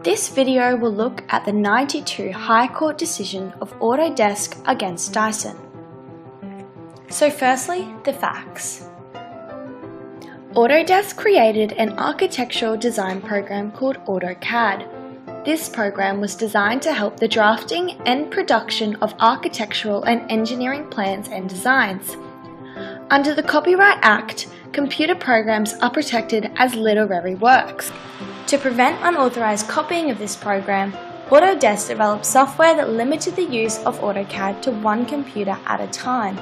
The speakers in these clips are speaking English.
This video will look at the 92 High Court decision of Autodesk against Dyason. So firstly, the facts. Autodesk created an architectural design program called AutoCAD. This program was designed to help the drafting and production of architectural and engineering plans and designs. Under the Copyright Act, computer programs are protected as literary works. To prevent unauthorized copying of this program, Autodesk developed software that limited the use of AutoCAD to one computer at a time.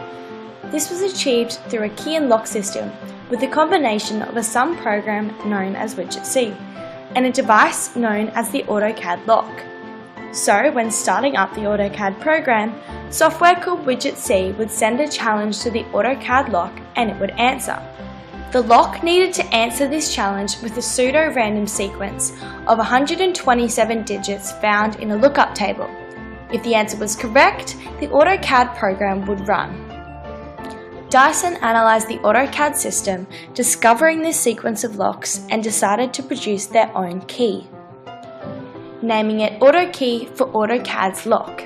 This was achieved through a key and lock system with a combination of a sum program known as Widget C and a device known as the AutoCAD lock. So, when starting up the AutoCAD program, software called Widget C would send a challenge to the AutoCAD lock and it would answer. The lock needed to answer this challenge with a pseudo-random sequence of 127 digits found in a lookup table. If the answer was correct, the AutoCAD program would run. Dyason analysed the AutoCAD system, discovering this sequence of locks, and decided to produce their own key, naming it AutoKey for AutoCAD's lock.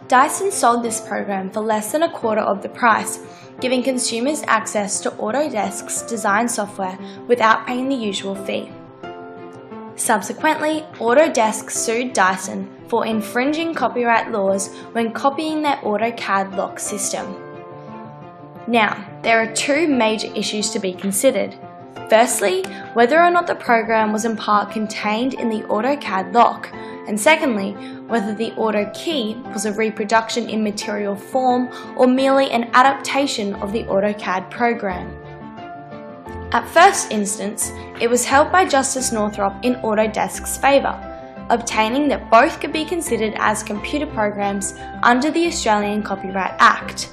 Dyason sold this program for less than a quarter of the price, giving consumers access to Autodesk's design software without paying the usual fee. Subsequently, Autodesk sued Dyason for infringing copyright laws when copying their AutoCAD lock system. Now, there are two major issues to be considered. Firstly, whether or not the program was in part contained in the AutoCAD lock, and secondly, whether the AutoKey was a reproduction in material form or merely an adaptation of the AutoCAD program. At first instance, it was held by Justice Northrop in Autodesk's favour, obtaining that both could be considered as computer programs under the Australian Copyright Act.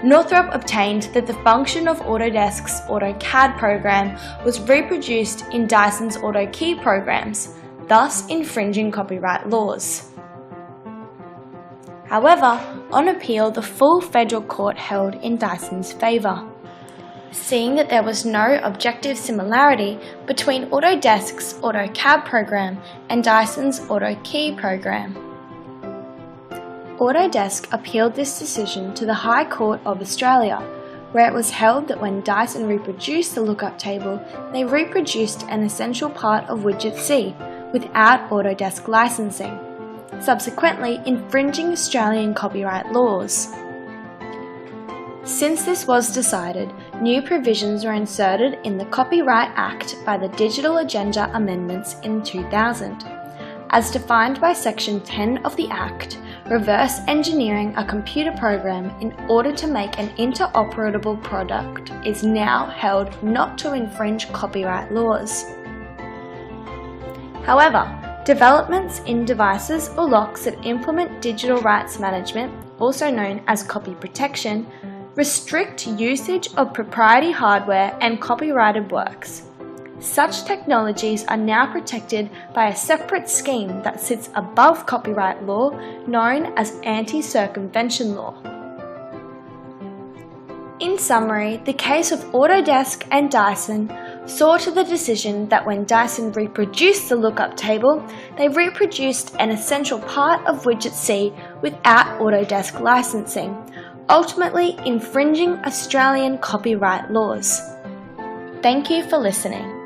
Northrop obtained that the function of Autodesk's AutoCAD program was reproduced in Dyson's AutoKey programs, thus infringing copyright laws. However, on appeal, the full federal court held in Dyson's favour, seeing that there was no objective similarity between Autodesk's AutoCAD program and Dyson's AutoKey program. Autodesk appealed this decision to the High Court of Australia, where it was held that when Dyason reproduced the lookup table, they reproduced an essential part of Widget C without Autodesk licensing, subsequently infringing Australian copyright laws. Since this was decided, new provisions were inserted in the Copyright Act by the Digital Agenda Amendments in 2000. As defined by Section 10 of the Act, reverse engineering a computer program in order to make an interoperable product is now held not to infringe copyright laws. However, developments in devices or locks that implement digital rights management, also known as copy protection, restrict usage of proprietary hardware and copyrighted works. Such technologies are now protected by a separate scheme that sits above copyright law, known as anti-circumvention law. In summary, the case of Autodesk and Dyason saw to the decision that when Dyason reproduced the lookup table, they reproduced an essential part of Widget C without Autodesk licensing, ultimately infringing Australian copyright laws. Thank you for listening.